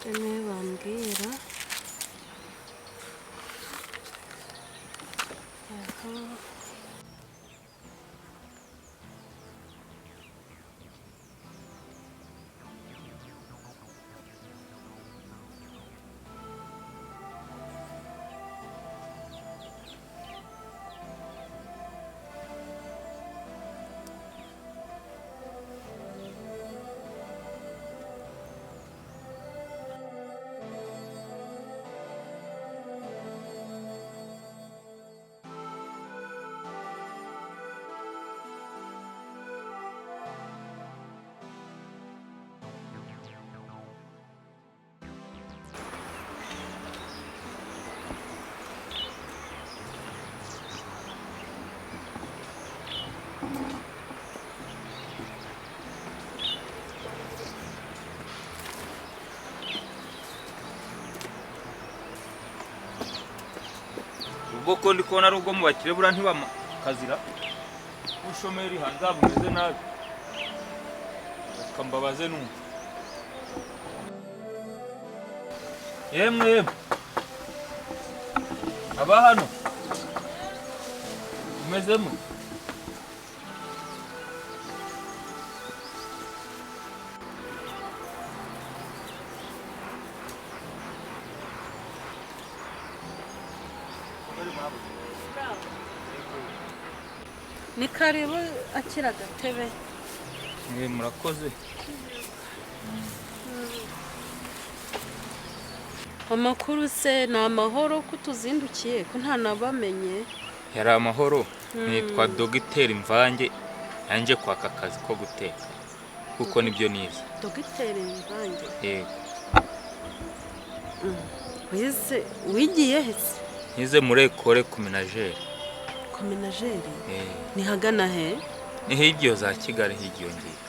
Ene bambwira. ubwo ndi kubona ari ubwo mu bakire bura ntibakazira ubushomeri hanze bumeze nabi kambabaze numva yemwe aba hano umezemo Ni karibu akira gatebe. Murakoze. Amakuru se na amahoro kutuzindukiye ko nta nabamenye. Yari amahoro. Nitwa Dogiteri Mvange yanje kwaka akazi ko guteka. Kuko nibyo nize. Dogiteri Mvange. Yego. Wize wigiye hese? Nize muri ekole kumenageri. Kumenageri? Ni hagana he? Ni hiryo za Kigali hiryo ngiye.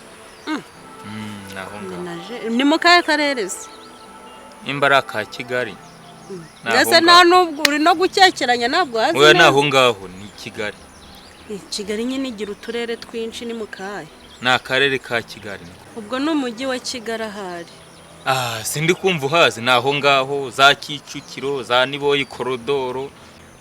Naho ngaho. Ni mu kahe karere se? Imbaraka Kigali. Ndase nta nubwo uri no gucyekeranya nabwo hazi. Oya naho ngaho ni Kigali. Kigali nyine igira uturere twinshi ni mu kahe? Na karere ka Kigali. Ubwo no mujyi wa Kigali ahari. Sindi kumva uhazi naho ngaho za Kicukiro za Niboyi korodoro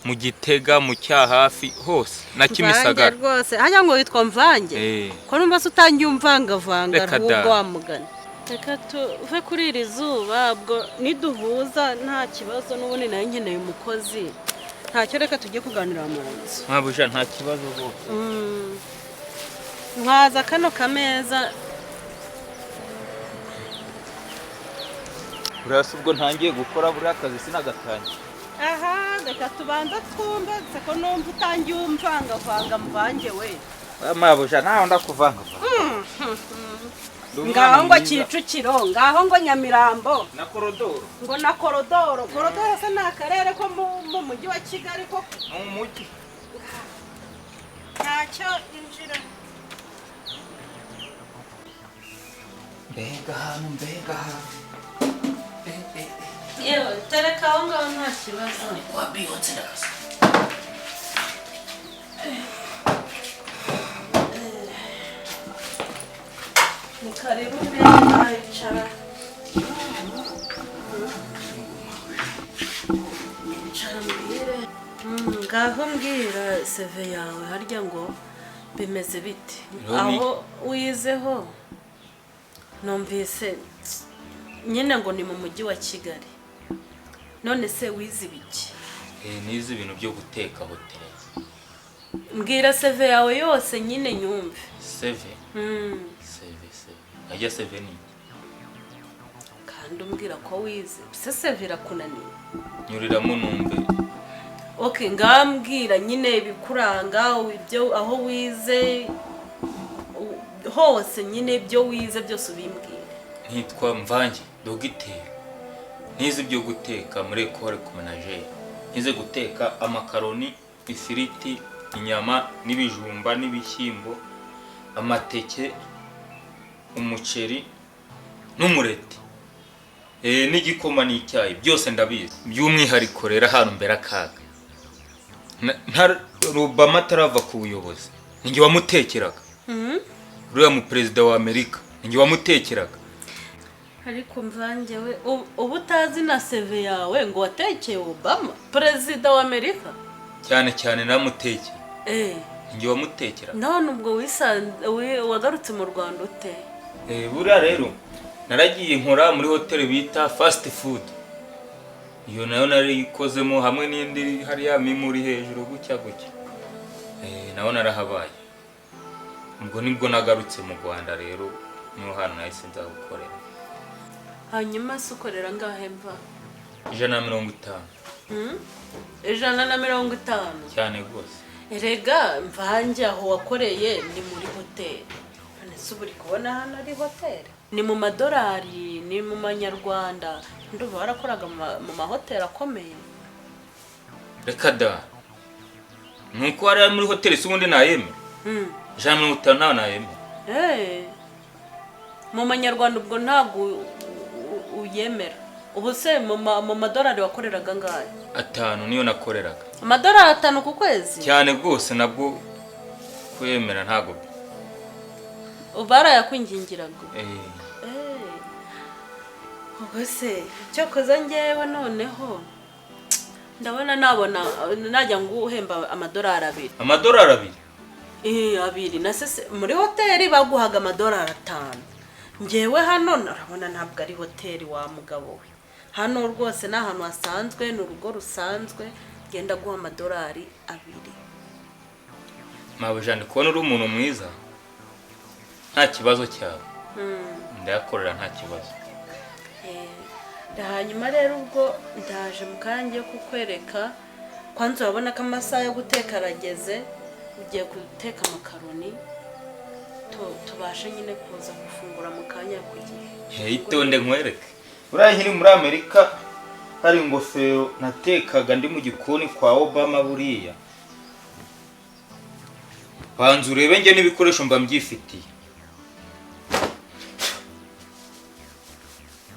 mu Gitega mu Cyahafi hose na Kimisagara rwose hajya ngo witwa Mvange ko numva utangiye umvanga ahubwo wamugana reka tuve kuri iri zuba bwo niduhuza nta kibazo n'ubundi nayo nkeneye umukozi ntacyo reka tujye kuganira mu nzu mwabuja nta kibazo rwose nkaza kano kameza urasa ubwo ntangiye gukora buri akazi sinagatangiye reka tubanza twumve ko numva utangiye umvanga Mvange we mwabuja naho ndakuvanga ngaho ngo Kicukiro ngaho ngo Nyamirambo na korodoro ngo na korodoro se ni akarere ko mu mujyi wa Kigali ko mu mujyi ntacyo injira mbega hano yewe tereka aho ngaho nta kibazo wabiyotse ndasa ni karibu mbere icara mbwire ngaho mbwira seve yawe harya ngo bimeze bite aho wizeho numvise nyine ngo ni mu mujyi wa Kigali none se wize ibiki nize ibintu byo guteka hoteli mbwira seve yawe yose nyine nyumve seve ajya seve ni kandi umbwira ko wize se seve irakunaniye nyuriramo numve ngambwira nyine ibikuranga ibyo aho wize hose nyine ibyo wize byose ubimbwire nitwa Mvange Dogiteri nize ibyo guteka muri ekole kumenageri nize guteka amakaroni ifiriti inyama n'ibijumba n'ibishyimbo amateke umuceri n'umureti n'igikoma n'icyayi byose ndabizi by'umwihariko rero ahantu mbere akaga Obama atarava ku buyobozi ninjye wamutekeraga uriya mu perezida wa Amerika ninjye wamutekeraga ariko Mvange we ubu utazi na seve yawe ngo watekeye Obama perezida wa Amerika cyane cyane namutekeye njye wamutekera none ubwo wagarutse mu Rwanda ute buriya rero naragiye nkora muri hoteli bita fast food iyo nayo narikozemo hamwe n'indi hariya muri hejuru gucya naho narahabaye ubwo nibwo nagarutse mu Rwanda rero niho hano nahise nzagukorera hanyuma se ukorera ngahe Mva 150 150 cyane rwose erega Mvange aho wakoreye ni muri hoteli none se uri kubona hano ari hoteli ni mu madolari ni mu manyarwanda ndumva warakoraga mu mahoteli akomeye reka da nuko wari muri hoteli se ubundi nayemera 150 nawe nayemera mu manyarwanda ubwo ntabwo uyemera ubu se mu madolari wakoreraga ngahe 5 niyo nakoreraga amadolari 5 ku kwezi cyane rwose nabwo kwemera ntago barayakwingingiraga ubwo se cyo koza ngewe noneho ndabona najya ngo uhemba amadolari 2 amadolari 2 2 na se muri hoteli baguhaga amadolari 5 ngewe hano narabona ntabwo ari hoteli wa mugabo we hano rwose ni ahantu hasanzwe ni urugo rusanzwe genda guha amadolari 2 mabujane kubona uri umuntu mwiza nta kibazo cyawe ndayakorera nta kibazo hanyuma rero ubwo ndaje mukanje kukwereka kwanza urabona ko amasaha yo guteka arageze ugiye guteka makaroni tubashe nyine kuza gufungura mu kanya kugihe itonde nkwereke uriya nkiri muri Amerika hari ingofero natekaga ndi mu gikoni kwa Obama buriya banza urebe nge n'ibikoresho mba mbyifitiye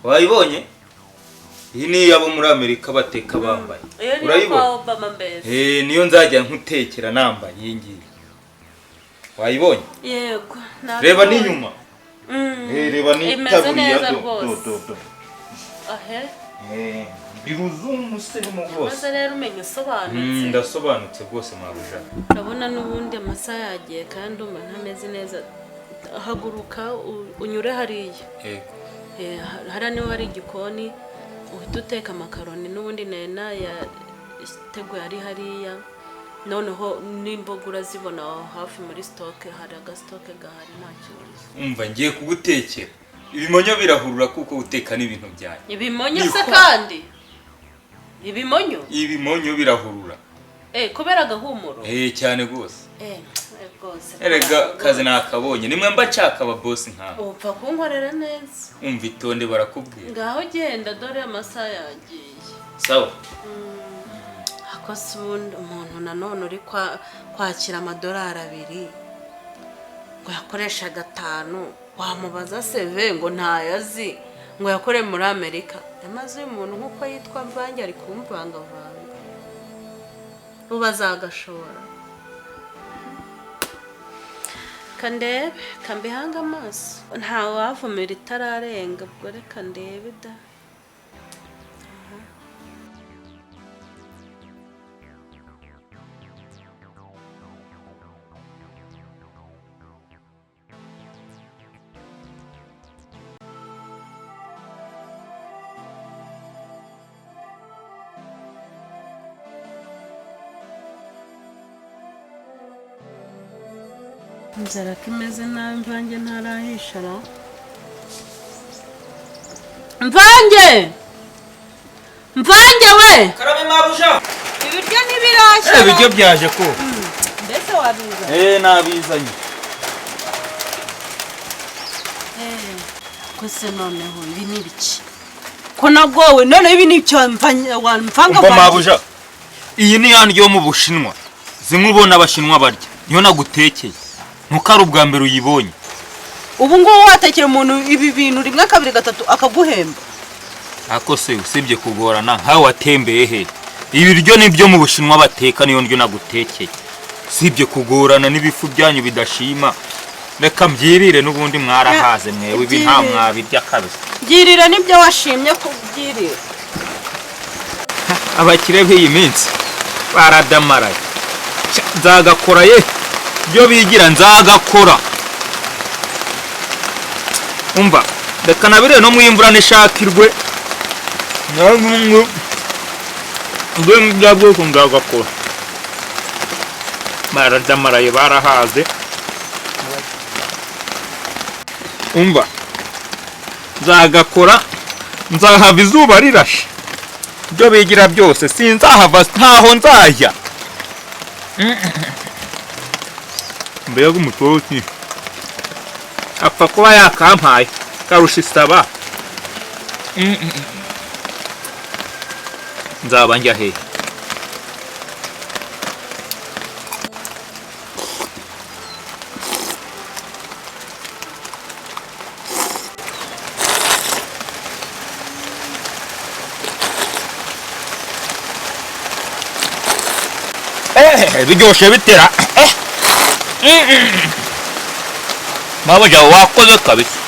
wayibonye iyi ni yabo muri Amerika bateka bambaye urayibona niyo nzajya nkutekera nambaye iyi ngiyi wayibonye yego reba n'inyuma reba n'itaburiya do biruzumu se n'umugose maze rero umenye sobanutse ndasobanutse rwose mabuja ndabona n'ubundi amasaha yagiye kandi umva ntameze neza haguruka unyure hariya hariya niho hari igikoni uhita uteka amakaroni n'ubundi nena yateguye ari hariya noneho n'imboga urazibona hafi muri stoke hari agasitoke gahari nta kibazo umva ngiye kugutekera ibimonyo birahurura kuko uteka n'ibintu byanyu ibimonyo se kandi ibimonyo birahurura kubera agahumuro cyane rwose erega kazi nakabonye nimwe mba nshaka aba boss nkaho upfa kunkorera neza umva itonde barakubwira ngaho genda dore amasaha yagiye sawa akose umuntu nanone uri kwakira amadolari 2 ngo yakoresha 5 wamubaza seve ngo ntayazi ngo yakore muri Amerika yamaze umuntu nkuko yitwa Mvange ari kumvangavanga ubazagashora kandebe kambihanga amaso nta wavumira itararenga ubwo reka ndebe da inzara ko imeze nabi Mvange ntarahishara Mvange we karabe mabuja ibiryo ntibirashya ibiryo byaje ko mbese wabiza nabizanye kose noneho ibi ni biki ko nagowe none ibi ni cyo mvanga mabuja iyi ni yandi yo mu Bushinwa zimwe ubona abashinwa barya niyo nagutekeye ntuko ari ubwa mbere uyibonye ubu ngo watekera umuntu ibi bintu 1 2 3 akaguhemba ako se usibye kugorana nkawe watembeye he ibiryo nibyo mu Bushinwa bateka niyo ndyo nagutekeye usibye kugorana n'ibifu byanyu bidashima reka mbyirire n'ubundi mwarahaze mwewe ibi nta mwabirya kabisa. Byirira nibyo washimye kubyirira. Abakire b'iyi minsi baradamaraye. Nzagakora ye byo bigira nzagakora. Umva reka nabire no mwimvura nishakirwe. Ngwe byabwo ko nzagakora. Baradamaraye barahaze. Umva nzagakora nzahava izuba rirashe byo bigira byose sinzahava ntaho nzajya. Mbega umutoki apfa kuba yakampaye karusha isaba. Nzaba njya hehe? Biryoshe bitera. Mabuja wakoze kabisa.